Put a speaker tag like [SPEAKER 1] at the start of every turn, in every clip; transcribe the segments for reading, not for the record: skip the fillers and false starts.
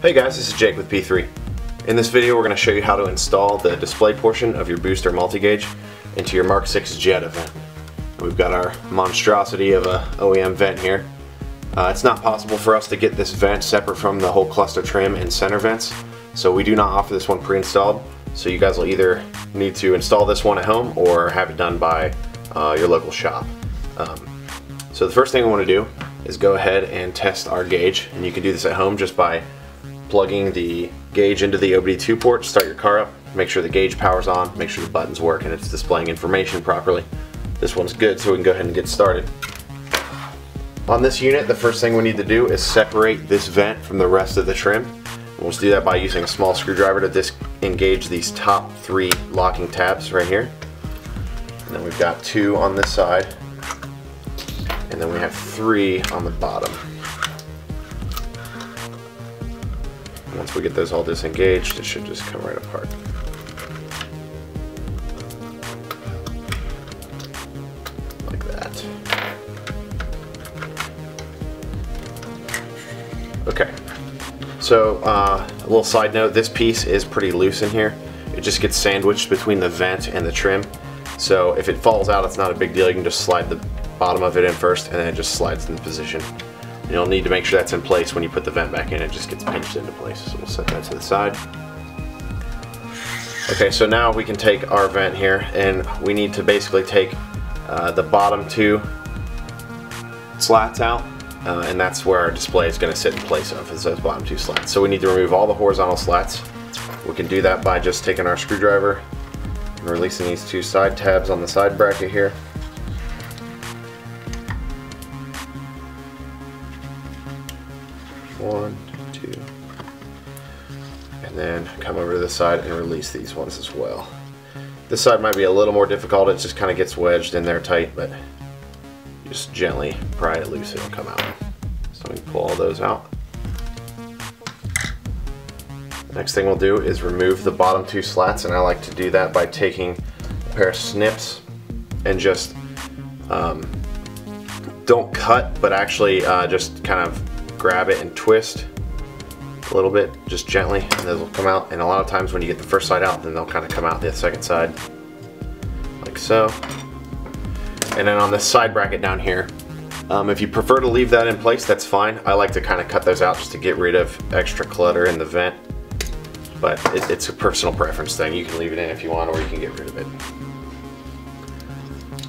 [SPEAKER 1] Hey guys, this is Jake with P3. In this video we're going to show you how to install the display portion of your booster multi-gauge into your Mk6 Jetta vent. We've got our monstrosity of a OEM vent here. It's not possible for us to get this vent separate from the whole cluster trim and center vents, so we do not offer this one pre-installed. So you guys will either need to install this one at home or have it done by your local shop. So the first thing we want to do is go ahead and test our gauge, and you can do this at home just by plugging the gauge into the OBD2 port, start your car up, make sure the gauge power's on, make sure the buttons work and it's displaying information properly. This one's good, so we can go ahead and get started. On this unit, the first thing we need to do is separate this vent from the rest of the trim. We'll just do that by using a small screwdriver to disengage these top three locking tabs right here. And then we've got two on this side, and then we have three on the bottom. Once we get those all disengaged, it should just come right apart. Like that. Okay. So, a little side note, this piece is pretty loose in here. It just gets sandwiched between the vent and the trim. So if it falls out, it's not a big deal. You can just slide the bottom of it in first, and then it just slides into position. You'll need to make sure that's in place when you put the vent back in. It just gets pinched into place. So we'll set that to the side. Okay, so now we can take our vent here, and we need to basically take the bottom two slats out, and that's where our display is going to sit in place of, is those bottom two slats. So we need to remove all the horizontal slats. We can do that by just taking our screwdriver and releasing these two side tabs on the side bracket here. One, two, and then come over to this side and release these ones as well. This side might be a little more difficult. It just kind of gets wedged in there tight, but you just gently pry it loose, it'll come out. So we can pull all those out. Next thing we'll do is remove the bottom two slats, and I like to do that by taking a pair of snips and just don't cut, but actually just kind of grab it and twist a little bit, just gently, and those will come out. And a lot of times when you get the first side out, then they'll kind of come out the second side, like so. And then on this side bracket down here, if you prefer to leave that in place, that's fine. I like to kind of cut those out just to get rid of extra clutter in the vent, but it's a personal preference thing. You can leave it in if you want, or you can get rid of it.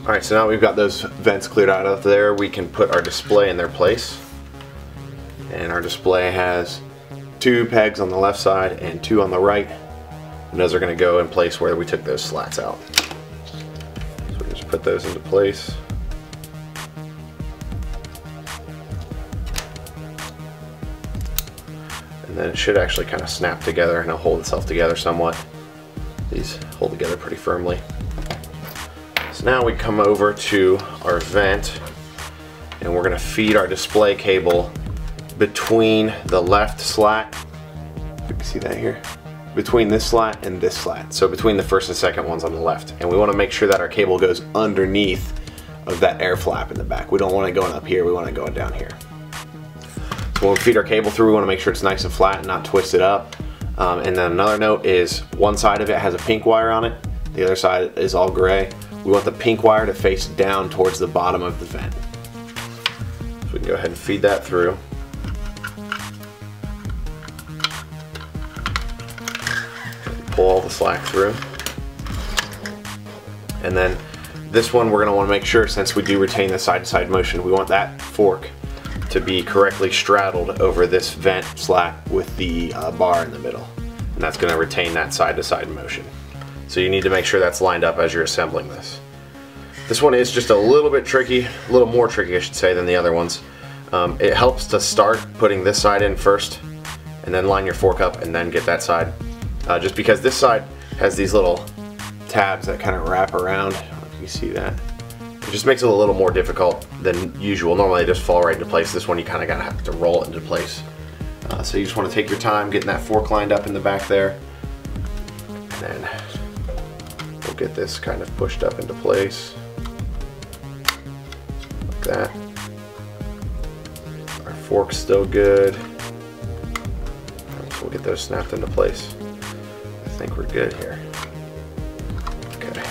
[SPEAKER 1] Alright, so now we've got those vents cleared out of there, we can put our display in their place. And our display has two pegs on the left side and two on the right, and those are going to go in place where we took those slats out. So we just put those into place. And then it should actually kind of snap together and it'll hold itself together somewhat. These hold together pretty firmly. So now we come over to our vent, and we're going to feed our display cable between the left slat, you can see that here, between this slat and this slat, so between the first and second ones on the left. And we want to make sure that our cable goes underneath of that air flap in the back. We don't want it going up here, we want it going down here. So when we feed our cable through, we want to make sure it's nice and flat and not twisted up. And then another note is, one side of it has a pink wire on it, the other side is all gray. We want the pink wire to face down towards the bottom of the vent. So we can go ahead and feed that through. Pull all the slack through. And then this one, we're going to want to make sure, since we do retain the side-to-side motion, we want that fork to be correctly straddled over this vent slack with the bar in the middle. And that's going to retain that side-to-side motion. So you need to make sure that's lined up as you're assembling this. This one is just a little bit tricky, a little more tricky I should say than the other ones. It helps to start putting this side in first, and then line your fork up and then get that side. Just because this side has these little tabs that kind of wrap around. I don't know if you see that. It just makes it a little more difficult than usual. Normally they just fall right into place. This one you kind of gotta have to roll it into place. So you just want to take your time getting that fork lined up in the back there. And then we'll get this kind of pushed up into place. Like that. Our fork's still good. So we'll get those snapped into place. I think we're good here. Okay.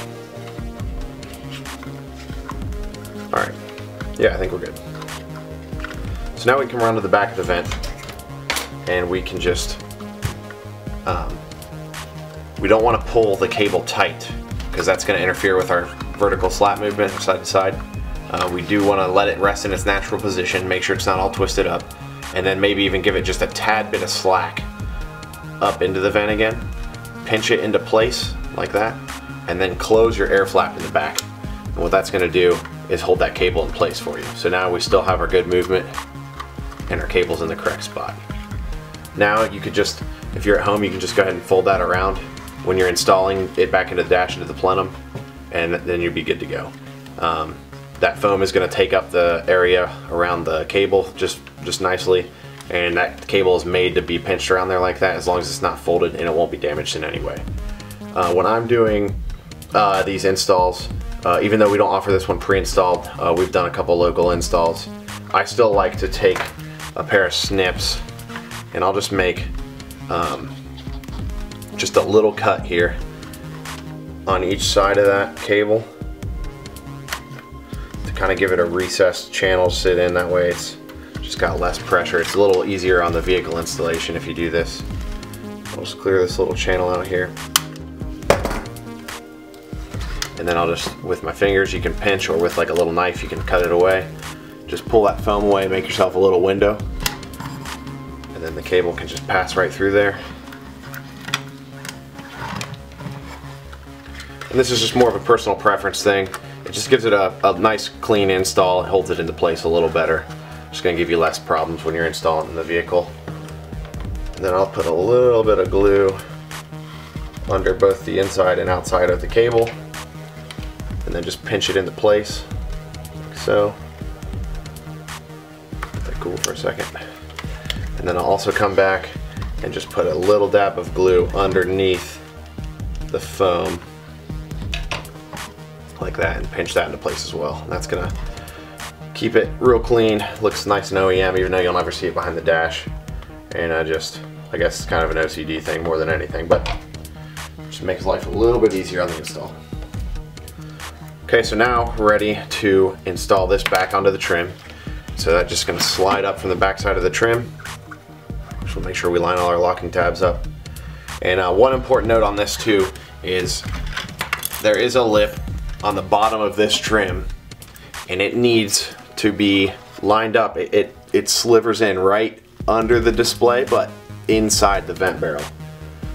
[SPEAKER 1] Alright. Yeah, I think we're good. So now we can run to the back of the vent and we can just, we don't want to pull the cable tight because that's going to interfere with our vertical slat movement side to side. We do want to let it rest in its natural position, make sure it's not all twisted up, and then maybe even give it just a tad bit of slack up into the vent again. Pinch it into place like that, and then close your air flap in the back. And what that's going to do is hold that cable in place for you. So now we still have our good movement and our cable's in the correct spot. Now you could just, if you're at home, you can just go ahead and fold that around when you're installing it back into the dash, into the plenum, and then you'd be good to go. That foam is going to take up the area around the cable just nicely, and that cable is made to be pinched around there like that as long as it's not folded, and it won't be damaged in any way. When I'm doing these installs, even though we don't offer this one pre-installed, we've done a couple local installs, I still like to take a pair of snips and I'll just make just a little cut here on each side of that cable to kind of give it a recessed channel to sit in. That way it's just got less pressure. It's a little easier on the vehicle installation if you do this. I'll just clear this little channel out here. And then I'll just, with my fingers, you can pinch, or with like a little knife you can cut it away. Just pull that foam away, make yourself a little window, and then the cable can just pass right through there. And this is just more of a personal preference thing. It just gives it a nice clean install. It holds it into place a little better. Just going to give you less problems when you're installing in the vehicle. And then I'll put a little bit of glue under both the inside and outside of the cable, and then just pinch it into place like so. Let that cool for a second. And then I'll also come back and just put a little dab of glue underneath the foam like that, and pinch that into place as well. And that's gonna keep it real clean, looks nice and OEM, even though you'll never see it behind the dash. And I guess it's kind of an OCD thing more than anything, but just makes life a little bit easier on the install. Okay, so now we're ready to install this back onto the trim. So that's just going to slide up from the back side of the trim. So we'll make sure we line all our locking tabs up. And one important note on this too is there is a lip on the bottom of this trim, and it needs to be lined up. It slivers in right under the display, but inside the vent barrel.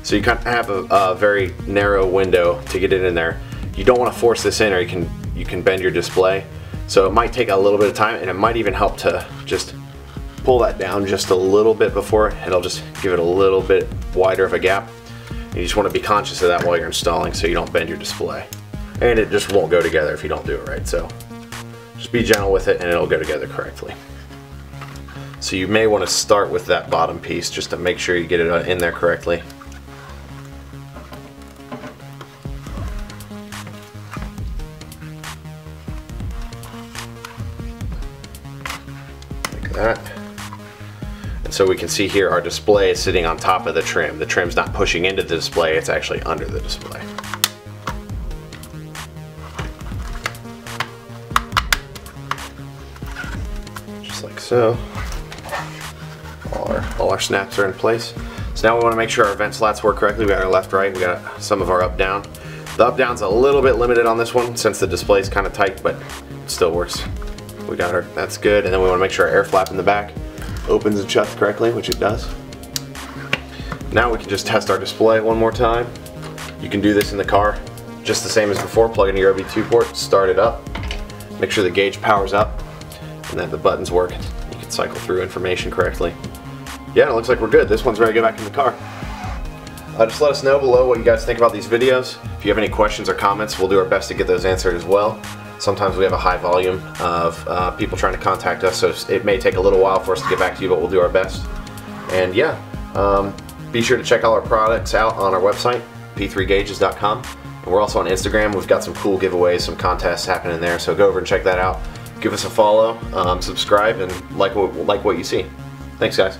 [SPEAKER 1] So you kind of have a very narrow window to get it in there. You don't want to force this in, or you can bend your display. So it might take a little bit of time, and it might even help to just pull that down just a little bit before. It'll just give it a little bit wider of a gap. And you just want to be conscious of that while you're installing so you don't bend your display. And it just won't go together if you don't do it right. So just be gentle with it and it'll go together correctly. So you may want to start with that bottom piece just to make sure you get it in there correctly. Like that. And so we can see here our display is sitting on top of the trim. The trim's not pushing into the display, it's actually under the display. Just like so. All our snaps are in place. So now we want to make sure our vent slats work correctly. We got our left, right, we got some of our up, down. The up, down's a little bit limited on this one since the display is kind of tight, but it still works. We got our, that's good. And then we want to make sure our air flap in the back opens and shuts correctly, which it does. Now we can just test our display one more time. You can do this in the car just the same as before. Plug into your OB2 port, start it up, make sure the gauge powers up, and then the buttons work. You can cycle through information correctly. Yeah, it looks like we're good. This one's ready to go back in the car. Just let us know below what you guys think about these videos. If you have any questions or comments, we'll do our best to get those answered as well. Sometimes we have a high volume of people trying to contact us, so it may take a little while for us to get back to you, but we'll do our best. And yeah, be sure to check all our products out on our website, p3gauges.com. And we're also on Instagram. We've got some cool giveaways, some contests happening there, so go over and check that out. Give us a follow, subscribe, and like what you see. Thanks, guys.